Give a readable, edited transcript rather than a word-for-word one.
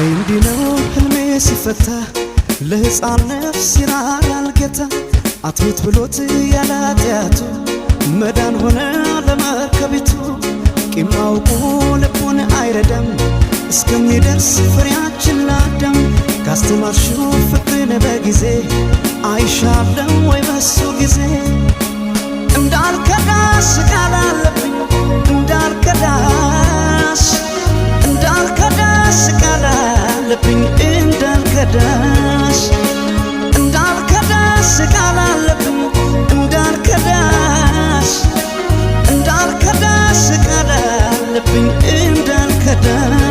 እንዲነው ህልሜ ሲፈታ ለሕፃን ነፍስ ይራራል ጌታ አትሙት ብሎት ያላጢያቱ መዳን ሆነ ለመርከቢቱ ቂም አውቆ ልቡን አይረዳም እስከሚደርስ ፍሬያችን ላዳም ካስተማርሽው ፍቅርን በጊዜ አይሻለም ወይ በሱ ጊዜ እንዳልከዳሽ ቃል አለብኝ እንዳልከዳሽ ቃል አለብኝ እንዳልከዳሽ ቃል አለብኝ እንዳልከዳሽ ቃል አለብኝ እንዳልከዳሽ